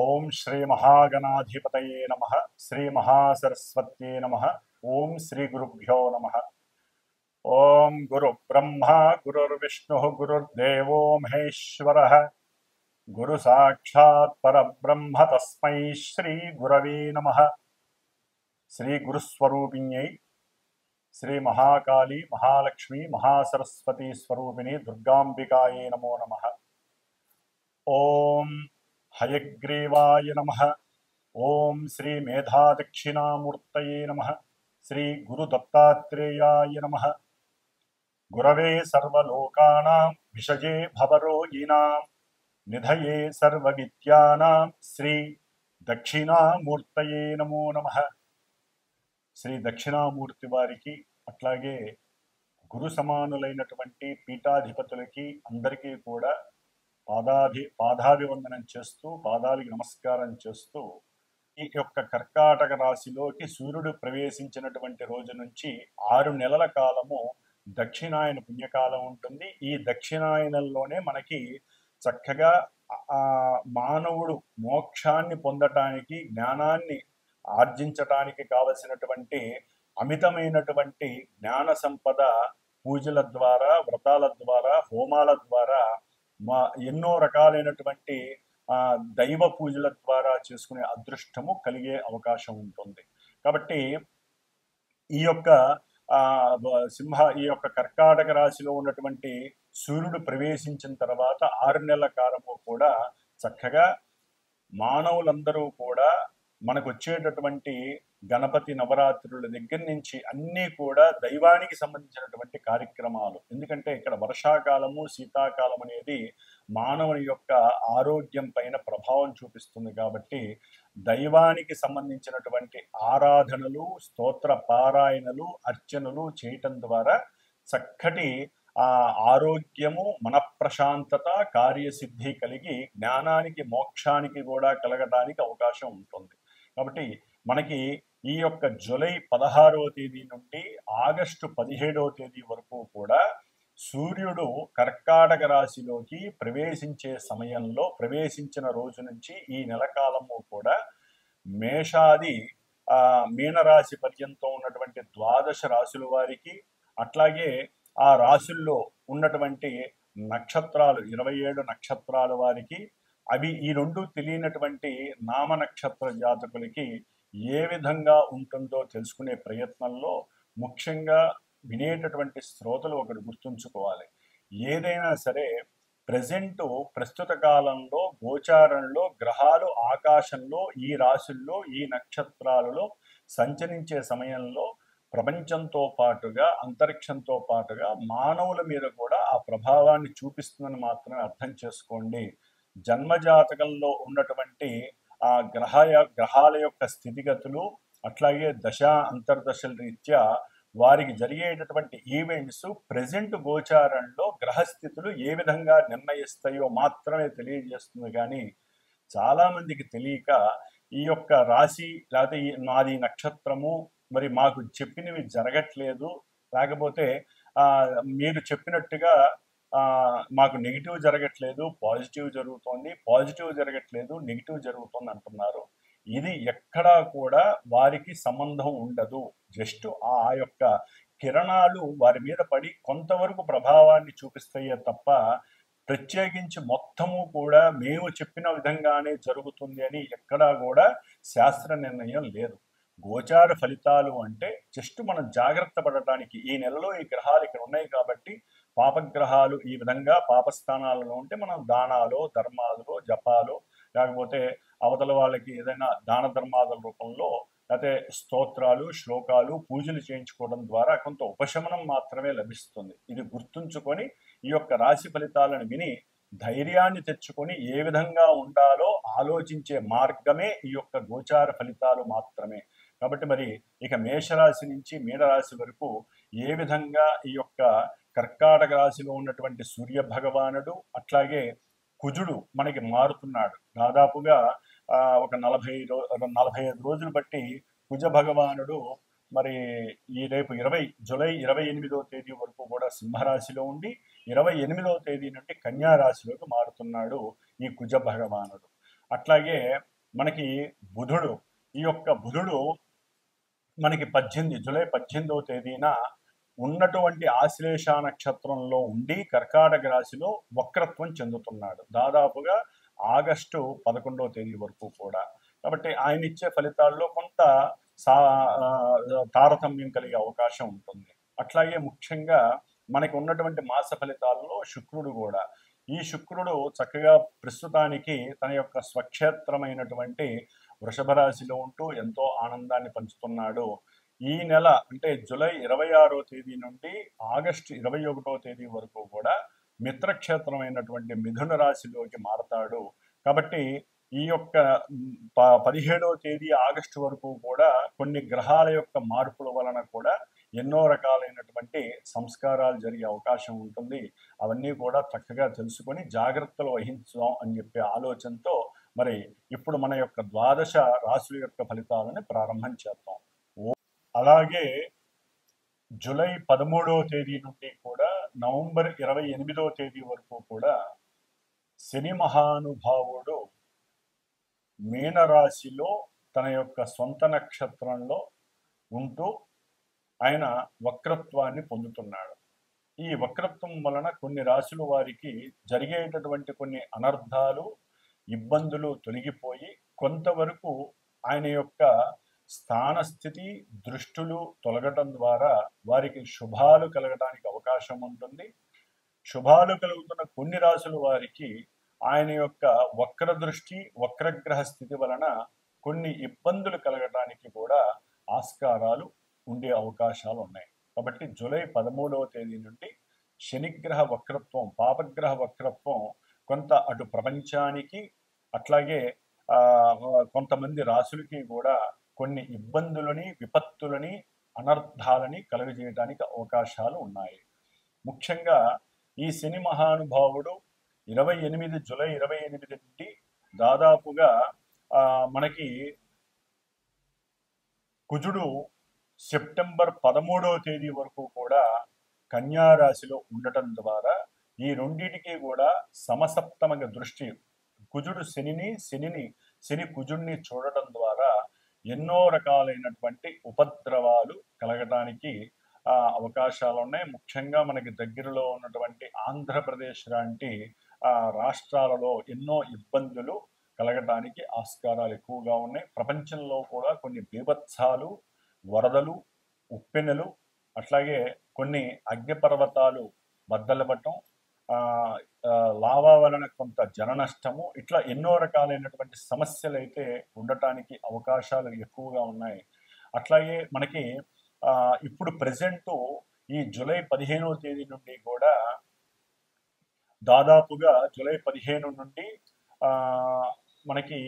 ఓం శ్రీ మహాగణాధిపతయే నమః. శ్రీ మహాసరస్వత్యే నమః. ఓం శ్రీ గురుభ్యో నమః. ఓం గురు బ్రహ్మ గురుర్విష్ణు గురుర్దేవో మహేశ్వరః. గురు సాక్షాత్ పరబ్రహ్మ తస్మై శ్రీ గురవే నమః. శ్రీ గురుస్వరూపిణ్యై శ్రీ మహాకాళీ మహాలక్ష్మి మహాసరస్వతి స్వరూపిణి దుర్గాంబికాయే నమో నమః. ఓం హయగ్రీవాయ నమః. ఓం శ్రీ మేధాదక్షిణామూర్తయే నమః. శ్రీ గురు దత్తాత్రేయాయ నమః. గురవే సర్వలోకానాం విషజే భవరోగిణాం నిధయే సర్వవిద్యానాం శ్రీ దక్షిణామూర్తయే నమో నమః. శ్రీ దక్షిణామూర్తి వారికి అట్లాగే గురు సమానులైనటువంటి పీఠాధిపతులకి అందరికీ కూడా పాదాభివందనం చేస్తూ పాదాలకి నమస్కారం చేస్తూ ఈ యొక్క కర్కాటక రాశిలోకి సూర్యుడు ప్రవేశించినటువంటి రోజు నుంచి 6 నెలల కాలము దక్షిణాయన పుణ్యకాలం ఉంటుంది. ఈ దక్షిణాయనంలోనే మనకి చక్కగా మానవుడు మోక్షాన్ని పొందటానికి జ్ఞానాన్ని ఆర్జించటానికి కావలసినటువంటి అమితమైనటువంటి జ్ఞాన సంపద పూజల ద్వారా వ్రతాల ద్వారా హోమాల ద్వారా ఎన్నో రకాలైనటువంటి దైవ పూజల ద్వారా చేసుకునే అదృష్టము కలిగే అవకాశం ఉంటుంది. కాబట్టి ఈ యొక్క ఈ యొక్క కర్కాటక రాశిలో ఉన్నటువంటి సూర్యుడు ప్రవేశించిన తర్వాత 6 నెలల కాలము కూడా చక్కగా మానవులందరూ కూడా మనకు వచ్చేటటువంటి గణపతి నవరాత్రుల దగ్గర నుంచి అన్నీ కూడా దైవానికి సంబంధించినటువంటి కార్యక్రమాలు. ఎందుకంటే ఇక్కడ వర్షాకాలము శీతాకాలం అనేది మానవుని యొక్క ఆరోగ్యం పైన ప్రభావం చూపిస్తుంది. కాబట్టి దైవానికి సంబంధించినటువంటి ఆరాధనలు స్తోత్ర పారాయణలు అర్చనలు చేయటం ద్వారా చక్కటి ఆరోగ్యము మనఃప్రశాంతత కార్యసిద్ధి కలిగి జ్ఞానానికి మోక్షానికి కూడా కలగడానికి అవకాశం ఉంటుంది. కాబట్టి మనకి ఈ యొక్క జూలై 16వ తేదీ నుండి ఆగస్టు 17వ తేదీ వరకు కూడా సూర్యుడు కర్కాటక రాశిలోకి ప్రవేశించే సమయంలో ప్రవేశించిన రోజు నుంచి ఈ నెల కాలము కూడా మేషాది మీనరాశి పర్యంతం ఉన్నటువంటి 12 రాశుల వారికి అట్లాగే ఆ రాశుల్లో ఉన్నటువంటి నక్షత్రాలు 27 నక్షత్రాల వారికి అవి ఈ రెండు తెలియనటువంటి నామ నక్షత్ర జాతకులకి ఏ విధంగా ఉంటుందో తెలుసుకునే ప్రయత్నంలో ముఖ్యంగా వినేటటువంటి శ్రోతలు ఒకటి గుర్తుంచుకోవాలి. ఏదైనా సరే ప్రస్తుత కాలంలో గోచారంలో గ్రహాలు ఆకాశంలో ఈ రాశుల్లో ఈ నక్షత్రాలలో సంచరించే సమయంలో ప్రపంచంతో పాటుగా అంతరిక్షంతో పాటుగా మానవుల మీద కూడా ఆ ప్రభావాన్ని చూపిస్తుందని మాత్రమే అర్థం చేసుకోండి. జన్మజాతకంలో ఉన్నటువంటి ఆ గ్రహాల యొక్క స్థితిగతులు అట్లాగే దశ అంతర్దశల రీత్యా వారికి జరిగేటటువంటి ఈవెంట్స్ ప్రెజెంట్ గోచారంలో గ్రహస్థితులు ఏ విధంగా నిర్ణయిస్తాయో మాత్రమే తెలియజేస్తుంది. కానీ చాలామందికి తెలియక ఈ యొక్క రాశి లేకపోతే నాది నక్షత్రము మరి మాకు చెప్పినవి జరగట్లేదు, లేకపోతే మీరు చెప్పినట్టుగా మాకు నెగిటివ్ జరగట్లేదు పాజిటివ్ జరుగుతోంది, పాజిటివ్ జరగట్లేదు నెగిటివ్ జరుగుతోంది అంటున్నారు. ఇది ఎక్కడా కూడా వారికి సంబంధం ఉండదు. జస్ట్ ఆ యొక్క కిరణాలు వారి మీద పడి కొంతవరకు ప్రభావాన్ని చూపిస్తాయే తప్ప ప్రత్యేకించి మొత్తము కూడా మేము చెప్పిన విధంగానే జరుగుతుంది అని ఎక్కడా కూడా శాస్త్ర నిర్ణయం లేదు. గోచార ఫలితాలు అంటే జస్ట్ మనం జాగ్రత్త పడటానికి ఈ నెలలో ఈ గ్రహాలు ఇక్కడ ఉన్నాయి కాబట్టి పాపగ్రహాలు ఈ విధంగా పాపస్థానాలలో ఉంటే మనం దానాలు ధర్మాలు జపాలు లేకపోతే అవతల వాళ్ళకి ఏదైనా దాన ధర్మాల రూపంలో లేకపోతే స్తోత్రాలు శ్లోకాలు పూజలు చేయించుకోవడం ద్వారా కొంత ఉపశమనం మాత్రమే లభిస్తుంది. ఇది గుర్తుంచుకొని ఈ యొక్క రాశి ఫలితాలను విని ధైర్యాన్ని తెచ్చుకొని ఏ విధంగా ఉండాలో ఆలోచించే మార్గమే ఈ యొక్క గోచార ఫలితాలు మాత్రమే. కాబట్టి మరి ఇక మేషరాశి నుంచి మీనరాశి వరకు ఏ విధంగా ఈ యొక్క కర్కాటక రాశిలో ఉన్నటువంటి సూర్య భగవానుడు అట్లాగే కుజుడు మనకి మారుతున్నాడు. దాదాపుగా ఒక 45 రోజులు బట్టి కుజ భగవానుడు మరి ఈ రేపు జూలై 28వ తేదీ వరకు కూడా సింహరాశిలో ఉండి 28వ తేదీ నుండి కన్యా రాశిలోకి మారుతున్నాడు ఈ కుజ భగవానుడు. అట్లాగే మనకి బుధుడు, ఈ యొక్క బుధుడు మనకి జూలై 18వ తేదీన ఉన్నటువంటి ఆశ్లేష నక్షత్రంలో ఉండి కర్కాటక రాశిలో వక్రత్వం చెందుతున్నాడు దాదాపుగా ఆగస్టు 11వ తేదీ వరకు కూడా. కాబట్టి ఆయన ఇచ్చే ఫలితాల్లో కొంత తారతమ్యం కలిగే అవకాశం ఉంటుంది. అట్లాగే ముఖ్యంగా మనకి ఉన్నటువంటి మాస ఫలితాల్లో శుక్రుడు కూడా, ఈ శుక్రుడు చక్కగా ప్రస్తుతానికి తన యొక్క స్వక్షేత్రమైనటువంటి వృషభ రాశిలో ఉంటూ ఎంతో ఆనందాన్ని పంచుతున్నాడు. ఈ నెల అంటే జూలై 26వ తేదీ నుండి ఆగస్టు 21వ తేదీ వరకు కూడా మిత్రక్షేత్రమైనటువంటి మిథున రాశిలోకి మారతాడు. కాబట్టి ఈ యొక్క 17వ తేదీ ఆగస్టు వరకు కూడా కొన్ని గ్రహాల యొక్క మార్పుల వలన కూడా ఎన్నో రకాలైనటువంటి సంస్కారాలు జరిగే అవకాశం ఉంటుంది. అవన్నీ కూడా చక్కగా తెలుసుకొని జాగ్రత్తలు వహించుదాం అని చెప్పే ఆలోచనతో మరి ఇప్పుడు మన యొక్క ద్వాదశ రాశుల యొక్క ఫలితాలను ప్రారంభం చేద్దాం. అలాగే జూలై 13వ తేదీ నుండి కూడా నవంబర్ 28వ తేదీ వరకు కూడా శని మహానుభావుడు మీనరాశిలో తన యొక్క సొంత నక్షత్రంలో ఉంటూ ఆయన వక్రత్వాన్ని పొందుతున్నాడు. ఈ వక్రత్వం వలన కొన్ని రాశుల వారికి జరిగేటటువంటి కొన్ని అనర్థాలు, ఇబ్బందులు తొలగిపోయి కొంతవరకు ఆయన యొక్క స్థానస్థితి దృష్టులు తొలగటం ద్వారా వారికి శుభాలు కలగడానికి అవకాశం ఉంటుంది. శుభాలు కలుగుతున్న కొన్ని రాశుల వారికి ఆయన యొక్క వక్ర దృష్టి, వక్రగ్రహ స్థితి వలన కొన్ని ఇబ్బందులు కలగటానికి కూడా ఆస్కారాలు ఉండే అవకాశాలు ఉన్నాయి. కాబట్టి జూలై 13వ తేదీ నుండి శనిగ్రహ వక్రత్వం, పాపగ్రహ వక్రత్వం కొంత అటు ప్రపంచానికి అట్లాగే కొంతమంది రాశులకి కూడా కొన్ని ఇబ్బందులని, విపత్తులని, అనర్థాలని కలుగజేయడానికి అవకాశాలు ఉన్నాయి. ముఖ్యంగా ఈ శని మహానుభావుడు జూలై 28 నుండి దాదాపుగా మనకి కుజుడు సెప్టెంబర్ 13వ తేదీ వరకు కూడా కన్యా రాశిలో ఉండటం ద్వారా ఈ రెండింటికి కూడా సమసప్తమగ దృష్టి, కుజుడు శని కుజుడిని చూడటం ద్వారా ఎన్నో రకాలైనటువంటి ఉపద్రవాలు కలగడానికి అవకాశాలు ఉన్నాయి. ముఖ్యంగా మనకి దగ్గరలో ఉన్నటువంటి ఆంధ్రప్రదేశ్ లాంటి రాష్ట్రాలలో ఎన్నో ఇబ్బందులు కలగడానికి ఆస్కారాలు ఎక్కువగా ఉన్నాయి. ప్రపంచంలో కూడా కొన్ని బీభత్సాలు, వరదలు, ఉప్పెనలు, అట్లాగే కొన్ని అగ్నిపర్వతాలు బద్దలపడటం, లావా వలన కొంత జన నష్టము, ఇట్లా ఎన్నో రకాలైనటువంటి సమస్యలు అయితే ఉండటానికి అవకాశాలు ఎక్కువగా ఉన్నాయి. అట్లాగే మనకి ఇప్పుడు ప్రెజెంటు ఈ జూలై 15వ తేదీ నుండి కూడా దాదాపుగా జూలై 15 నుండి మనకి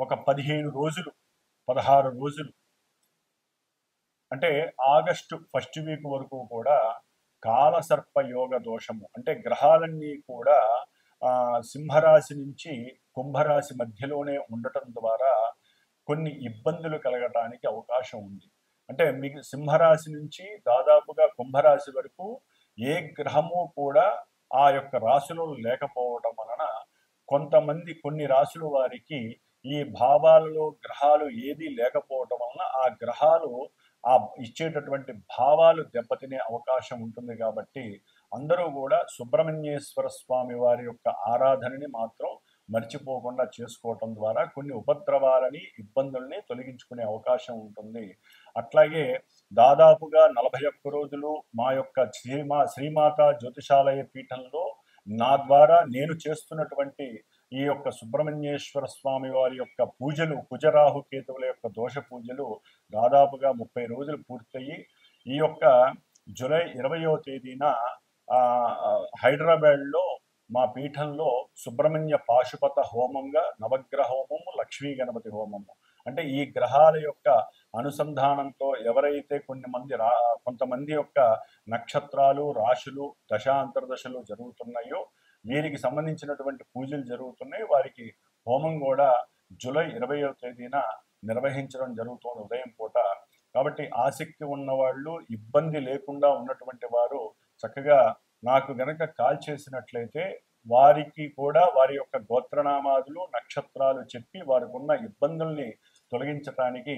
ఒక 15 రోజులు, 16 రోజులు అంటే ఆగస్టు ఫస్ట్ వీక్ వరకు కూడా కాలసర్ప యోగ దోషము, అంటే గ్రహాలన్నీ కూడా సింహరాశి నుంచి కుంభరాశి మధ్యలోనే ఉండటం ద్వారా కొన్ని ఇబ్బందులు కలగటానికి అవకాశం ఉంది. అంటే మీకు సింహరాశి నుంచి దాదాపుగా కుంభరాశి వరకు ఏ గ్రహము కూడా ఆ యొక్క రాశిలో లేకపోవడం వలన కొంతమంది కొన్ని రాశుల వారికి ఈ భావాలలో గ్రహాలు ఏది లేకపోవటం వలన ఆ గ్రహాలు ఇచ్చేటటువంటి భావాలు దెబ్బతినే అవకాశం ఉంటుంది. కాబట్టి అందరూ కూడా సుబ్రహ్మణ్యేశ్వర స్వామి వారి యొక్క ఆరాధనని మాత్రం మర్చిపోకుండా చేసుకోవటం ద్వారా కొన్ని ఉపద్రవాలని, ఇబ్బందుల్ని తొలగించుకునే అవకాశం ఉంటుంది. అట్లాగే దాదాపుగా 41 రోజులు మా యొక్క శ్రీమాత జ్యోతిషాలయ పీఠంలో నా ద్వారా నేను చేస్తున్నటువంటి ఈ యొక్క సుబ్రహ్మణ్యేశ్వర స్వామి వారి యొక్క పూజలు, కుజరాహు కేతువుల యొక్క దోష పూజలు దాదాపుగా 30 రోజులు పూర్తయి ఈ యొక్క జూలై 20వ తేదీన హైదరాబాద్లో మా పీఠంలో సుబ్రహ్మణ్య పాశుపత హోమంగా నవగ్రహ హోమము, లక్ష్మీ గణపతి హోమము, అంటే ఈ గ్రహాల యొక్క అనుసంధానంతో ఎవరైతే కొంతమంది యొక్క నక్షత్రాలు, రాశులు, దశాంతర్దశలు జరుగుతున్నాయో వీరికి సంబంధించినటువంటి పూజలు జరుగుతున్నాయి. వారికి హోమం కూడా జూలై 20వ తేదీన నిర్వహించడం జరుగుతుంది ఉదయం పూట. కాబట్టి ఆసక్తి ఉన్నవాళ్ళు, ఇబ్బంది లేకుండా ఉన్నటువంటి వారు చక్కగా నాకు గనక కాల్ చేసినట్లయితే వారికి కూడా వారి యొక్క గోత్రనామాదులు నక్షత్రాలు చెప్పి వారికి ఉన్న ఇబ్బందుల్ని తొలగించడానికి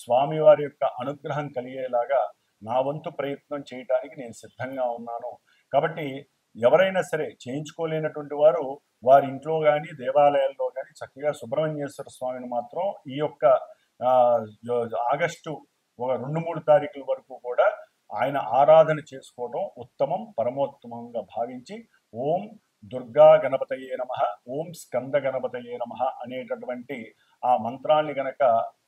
స్వామివారి యొక్క అనుగ్రహం కలిగేలాగా నా వంతు ప్రయత్నం చేయడానికి నేను సిద్ధంగా ఉన్నాను. కాబట్టి ఎవరైనా సరే చేయించుకోలేనటువంటి వారు వారి ఇంట్లో కానీ దేవాలయాల్లో కానీ చక్కగా సుబ్రహ్మణ్యేశ్వర స్వామిని మాత్రం ఈ యొక్క ఆగస్టు 2-3 తారీఖుల వరకు కూడా ఆయన ఆరాధన చేసుకోవడం ఉత్తమం, పరమోత్తమంగా భావించి ఓం దుర్గా గణపతయే నమః, ఓం స్కంద గణపతయే నమః అనేటటువంటి ఆ మంత్రాన్ని గనక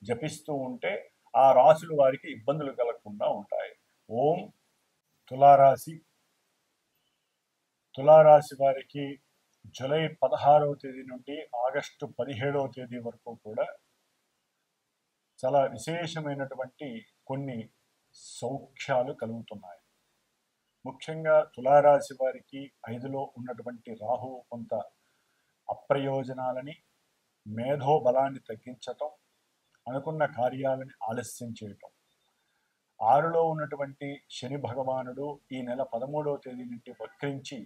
జపిస్తూ ఉంటే ఆ రాశుల వారికి ఇబ్బందులు కలగకుండా ఉంటాయి. ఓం తులారాశి వారికి జూలై 16వ తేదీ నుండి ఆగస్టు 17వ తేదీ వరకు కూడా చాలా విశేషమైనటువంటి కొన్ని సౌఖ్యాలు కలుగుతున్నాయి. ముఖ్యంగా తులారాశి వారికి 5లో ఉన్నటువంటి రాహువు కొంత అప్రయోజనాలని, మేధోబలాన్ని తగ్గించటం, అనుకున్న కార్యాలని ఆలస్యం చేయటం. 6లో ఉన్నటువంటి శని భగవానుడు ఈ నెల 13వ తేదీ నుండి వక్రించి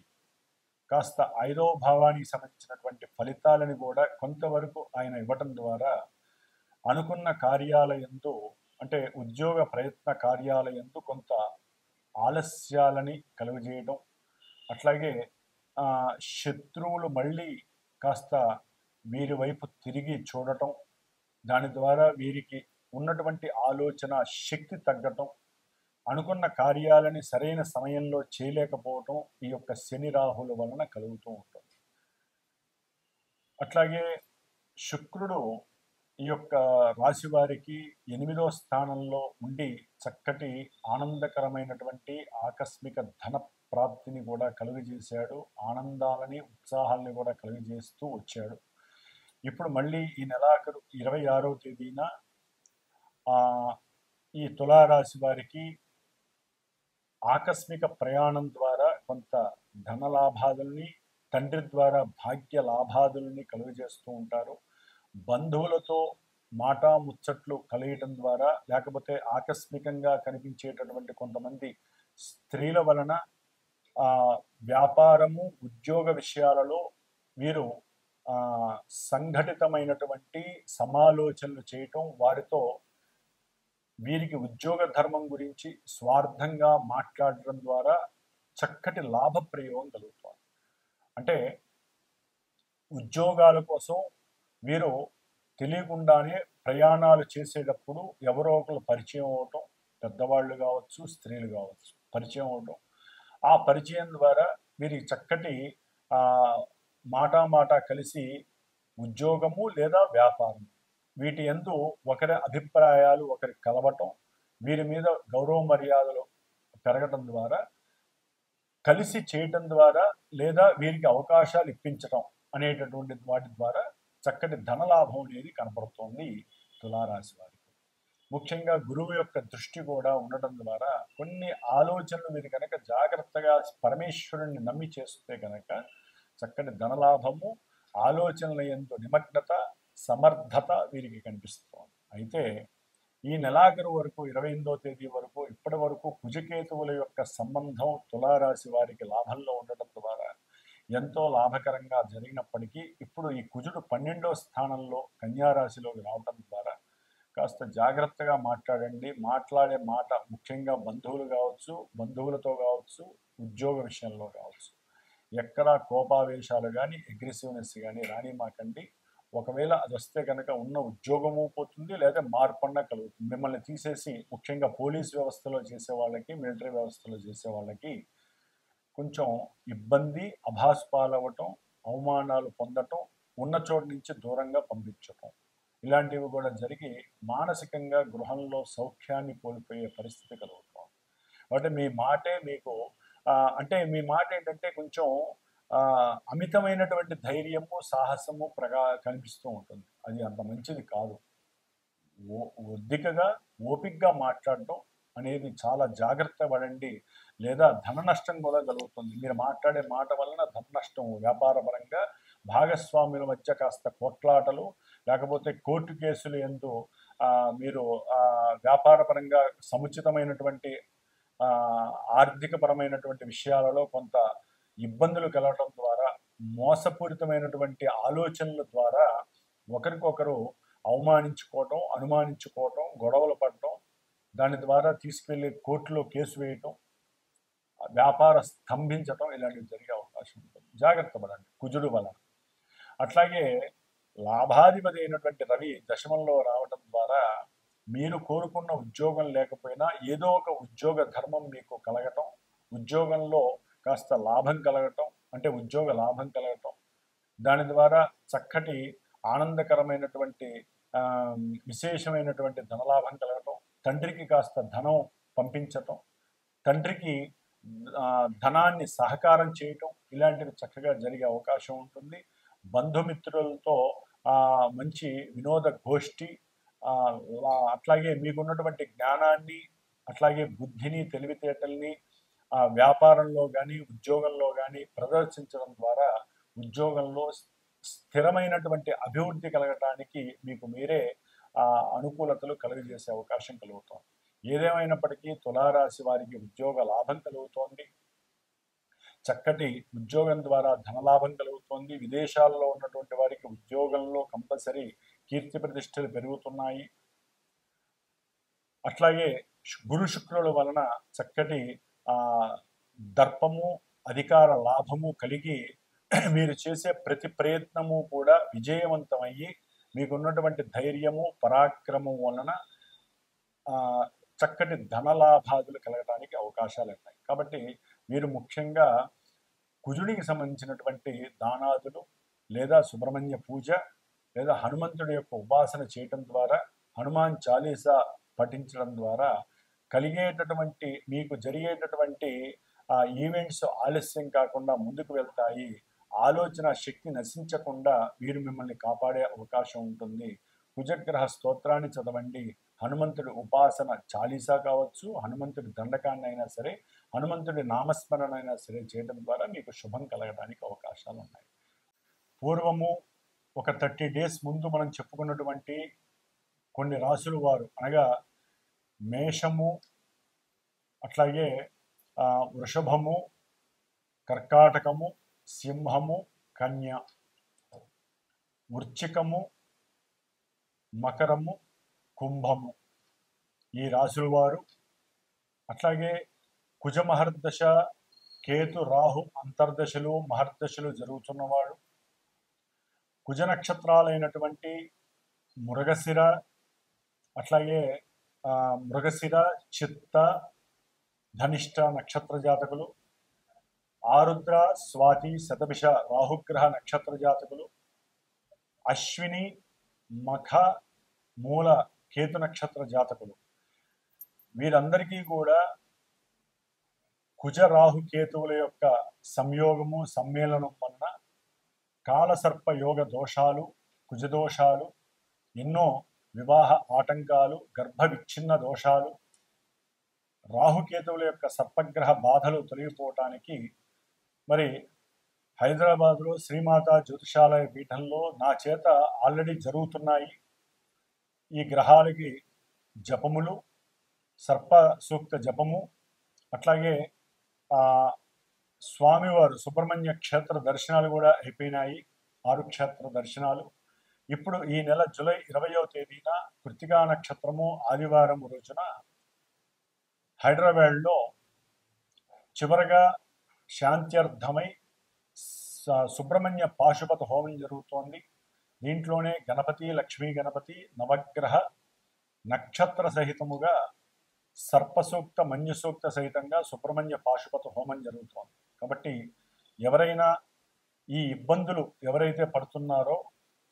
కాస్త 5వ భావానికి సంబంధించినటువంటి ఫలితాలని కూడా కొంతవరకు ఆయన ఇవ్వటం ద్వారా అనుకున్న కార్యాలయందు అంటే ఉద్యోగ ప్రయత్న కార్యాలయందు కొంత ఆలస్యాలని కలుగజేయడం, అట్లాగే శత్రువులు మళ్ళీ కాస్త వీరి వైపు తిరిగి చూడటం, దాని ద్వారా వీరికి ఉన్నటువంటి ఆలోచన శక్తి తగ్గటం, అనుకున్న కార్యాలని సరైన సమయంలో చేయలేకపోవటం ఈ యొక్క శని రాహుల వలన కలుగుతూ ఉంటుంది. అట్లాగే శుక్రుడు ఈ యొక్క రాశి వారికి 8వ స్థానంలో ఉండి చక్కటి ఆనందకరమైనటువంటి ఆకస్మిక ధన ప్రాప్తిని కూడా కలుగజేశాడు, ఆనందాలని ఉత్సాహాలని కూడా కలుగజేస్తూ వచ్చాడు. ఇప్పుడు మళ్ళీ ఈ నెలాఖరు 26వ తేదీన ఈ తులారాశి వారికి ఆకస్మిక ప్రయాణం ద్వారా కొంత ధన లాభాదుల్ని, తండ్రి ద్వారా భాగ్య లాభాదుల్ని కలుగజేస్తూ ఉంటారు. బంధువులతో మాటా ముచ్చట్లు కలియటం ద్వారా, లేకపోతే ఆకస్మికంగా కనిపించేటటువంటి కొంతమంది స్త్రీల వలన వ్యాపారము, ఉద్యోగ విషయాలలో వీరు సంఘటితమైనటువంటి సమాలోచనలు చేయటం, వారితో వీరికి ఉద్యోగ ధర్మం గురించి స్వార్థంగా మాట్లాడటం ద్వారా చక్కటి లాభ ప్రయోగం కలుగుతుంది. అంటే ఉద్యోగాల కోసం వీరు తెలియకుండానే ప్రయాణాలు చేసేటప్పుడు ఎవరో ఒకరు పరిచయం అవటం, పెద్దవాళ్ళు కావచ్చు, స్త్రీలు కావచ్చు, పరిచయం అవటం, ఆ పరిచయం ద్వారా వీరికి చక్కటి మాట కలిసి ఉద్యోగము లేదా వ్యాపారం వీటి యందు ఒకరి అభిప్రాయాలు ఒకరికి కలవటం, వీరి మీద గౌరవ మర్యాదలు పెరగటం ద్వారా, కలిసి చేయటం ద్వారా, లేదా వీరికి అవకాశాలు ఇప్పించటం అనేటటువంటి వాటి ద్వారా చక్కటి ధనలాభం అనేది కనపడుతోంది తులారాశి వారికి. ముఖ్యంగా గురువు యొక్క దృష్టి కూడా ఉండటం ద్వారా కొన్ని ఆలోచనలు వీరు కనుక జాగ్రత్తగా పరమేశ్వరుణ్ణి నమ్మి చేస్తే కనుక చక్కటి ధనలాభము, ఆలోచనల యందు నిమగ్నత, సమర్థత వీరికి కనిపిస్తోంది. అయితే ఈ నెలాఖరు వరకు 28వ తేదీ వరకు ఇప్పటి వరకు కుజకేతువుల యొక్క సంబంధం తులారాశి వారికి లాభంలో ఉండటం ద్వారా ఎంతో లాభకరంగా జరిగినప్పటికీ ఇప్పుడు ఈ కుజుడు 12వ స్థానంలో కన్యారాశిలోకి రావటం ద్వారా కాస్త జాగ్రత్తగా మాట్లాడండి. మాట్లాడే మాట ముఖ్యంగా బంధువులు కావచ్చు, బంధువులతో కావచ్చు, ఉద్యోగ విషయంలో కావచ్చు, ఎక్కడా కోపావేశాలు కానీ అగ్రెసివ్నెస్ కానీ రానిమాకండి. ఒకవేళ అది వస్తే కనుక ఉన్న ఉద్యోగము పోతుంది, లేదా మార్పన్న కలుగుతుంది. మిమ్మల్ని తీసేసి ముఖ్యంగా పోలీస్ వ్యవస్థలో చేసే వాళ్ళకి, మిలిటరీ వ్యవస్థలో చేసే వాళ్ళకి కొంచెం ఇబ్బంది, అభాస్పాలవ్వటం, అవమానాలు పొందటం, ఉన్న చోటు నుంచి దూరంగా పంపించటం, ఇలాంటివి కూడా జరిగి మానసికంగా గృహంలో సౌఖ్యాన్ని కోల్పోయే పరిస్థితి కలుగుతుంది. కాబట్టి మీ మాటే మీకు అంటే మీ మాట ఏంటంటే కొంచెం అమితమైనటువంటి ధైర్యము, సాహసము కనిపిస్తూ ఉంటుంది. అది అంత మంచిది కాదు. ఒద్దికగా, ఓపికగా మాట్లాడటం అనేది చాలా జాగ్రత్త పడండి, లేదా ధన నష్టం కూడా కలుగుతుంది. మీరు మాట్లాడే మాట వలన ధన నష్టం, వ్యాపారపరంగా భాగస్వాముల మధ్య కాస్త కొట్లాటలు, లేకపోతే కోర్టు కేసులు యందు మీరు వ్యాపారపరంగా సముచితమైనటువంటి ఆర్థికపరమైనటువంటి విషయాలలో కొంత ఇబ్బందులు కలగటం ద్వారా మోసపూరితమైనటువంటి ఆలోచనల ద్వారా ఒకరికొకరు అవమానించుకోవటం, అనుమానించుకోవటం, గొడవలు పడటం, దాని ద్వారా తీసుకెళ్లి కోర్టులో కేసు వేయటం, వ్యాపార స్తంభించటం ఇలాంటివి జరిగే అవకాశం ఉంటుంది. జాగ్రత్త పడండి కుజుడు వలన. అట్లాగే లాభాధిపతి అయినటువంటి రవి దశమంలో రావటం ద్వారా మీరు కోరుకున్న ఉద్యోగం లేకపోయినా ఏదో ఒక ఉద్యోగ ధర్మం మీకు కలగటం, ఉద్యోగంలో కాస్త లాభం కలగటం, అంటే ఉద్యోగ లాభం కలగటం, దాని ద్వారా చక్కటి ఆనందకరమైనటువంటి విశేషమైనటువంటి ధనలాభం కలగటం, తండ్రికి కాస్త ధనం పంపించటం, తండ్రికి ధనాన్ని సహకారం చేయటం, ఇలాంటివి చక్కగా జరిగే అవకాశం ఉంటుంది. బంధుమిత్రులతో మంచి వినోద గోష్ఠి, అట్లాగే మీకున్నటువంటి జ్ఞానాన్ని, అట్లాగే బుద్ధిని, తెలివితేటల్ని వ్యాపారంలో కానీ ఉద్యోగంలో కానీ ప్రదర్శించడం ద్వారా ఉద్యోగంలో స్థిరమైనటువంటి అభివృద్ధి కలగటానికి మీకు మీరే అనుకూలతలు కలుగజేసే అవకాశం కలుగుతుంది. ఏదేమైనప్పటికీ తులారాశి వారికి ఉద్యోగ లాభం కలుగుతోంది. చక్కటి ఉద్యోగం ద్వారా ధనలాభం కలుగుతోంది. విదేశాల్లో ఉన్నటువంటి వారికి ఉద్యోగంలో కంపల్సరీ కీర్తి ప్రతిష్టలు పెరుగుతున్నాయి. అట్లాగే గురు శుక్రుల వలన చక్కటి దర్పము, అధికార లాభము కలిగి మీరు చేసే ప్రతి ప్రయత్నము కూడా విజయవంతమయ్యి మీకున్నటువంటి ధైర్యము, పరాక్రమం వలన చక్కటి ధనలాభాదులు కలగడానికి అవకాశాలు ఉన్నాయి. కాబట్టి మీరు ముఖ్యంగా కుజుడికి సంబంధించినటువంటి దానాదులు లేదా సుబ్రహ్మణ్య పూజ లేదా హనుమంతుడి యొక్క ఉపాసన చేయటం ద్వారా, హనుమాన్ చాలీసా పఠించడం ద్వారా కలిగేటటువంటి మీకు జరిగేటటువంటి ఈవెంట్స్ ఆలస్యం కాకుండా ముందుకు వెళ్తాయి. ఆలోచన శక్తి నశించకుండా వీరు మిమ్మల్ని కాపాడే అవకాశం ఉంటుంది. కుజగ్రహ స్తోత్రాన్ని చదవండి. హనుమంతుడి ఉపాసన చాలీసా కావచ్చు, హనుమంతుడి దండకాన్ని అయినా సరే, హనుమంతుడి నామస్మరణ అయినా సరే చేయడం ద్వారా మీకు శుభం కలగడానికి అవకాశాలు ఉన్నాయి. పూర్వము ఒక 30 days ముందు మనం చెప్పుకున్నటువంటి కొన్ని రాసుల వారు, అనగా మేషము, అట్లాగే వృషభము, కర్కాటకము, సింహము, కన్య, వృశ్చికము, మకరము, కుంభము, ఈ రాశుల వారు, అట్లాగే కుజ మహర్దశ, కేతు రాహు అంతర్దశలు మహర్దశలు జరుగుతున్నవాడు, కుజ నక్షత్రాలైనటువంటి మృగశిర, అట్లాగే మృగశిర, చిత్త, ధనిష్ట నక్షత్ర జాతకులు, ఆరుద్ర, స్వాతి, శతభిష రాహుగ్రహ నక్షత్ర జాతకులు, అశ్విని, మఖ, మూల కేతు నక్షత్ర జాతకులు, వీరందరికీ కూడా కుజ రాహు కేతువుల యొక్క సంయోగము, సమ్మేళనం వలన కాలసర్ప యోగ దోషాలు, కుజదోషాలు, ఎన్నో వివాహ ఆటంకాలు, గర్భ విచ్ఛిన్న దోషాలు, రాహుకేతువుల యొక్క సర్పగ్రహ బాధలు తొలగిపోవటానికి మరి హైదరాబాద్లో శ్రీమాత జ్యోతిషాలయ పీఠంలో నా చేత ఆల్రెడీ జరుగుతున్నాయి. ఈ గ్రహాలకి జపములు, సర్ప సూక్త జపము, అట్లాగే స్వామివారు సుబ్రహ్మణ్య క్షేత్ర దర్శనాలు కూడా అయిపోయినాయి. 6 క్షేత్ర దర్శనాలు. ఇప్పుడు ఈ నెల జూలై 20వ తేదీన కృత్తికా నక్షత్రము ఆదివారం రోజున హైదరాబాద్లో చివరగా శాంత్యర్థమై సుబ్రహ్మణ్య పాశుపత హోమం జరుగుతోంది. దీంట్లోనే గణపతి, లక్ష్మీ గణపతి, నవగ్రహ నక్షత్ర సహితముగా సర్పసూక్త, మన్యుసూక్త సహితంగా సుబ్రహ్మణ్య పాశుపత హోమం జరుగుతోంది. కాబట్టి ఎవరైనా ఈ ఇబ్బందులు ఎవరైతే పడుతున్నారో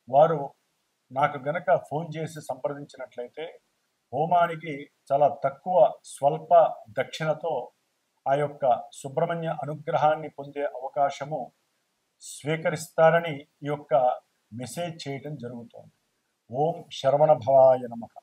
వారు నాకు గనక ఫోన్ చేసి సంప్రదించినట్లయితే హోమానికి చాలా తక్కువ స్వల్ప దక్షిణతో ఆ యొక్క సుబ్రహ్మణ్య అనుగ్రహాన్ని పొందే అవకాశము స్వీకరిస్తారని ఈ యొక్క మెసేజ్ చేయటం జరుగుతోంది. ఓం శరవణ భవాయ నమః.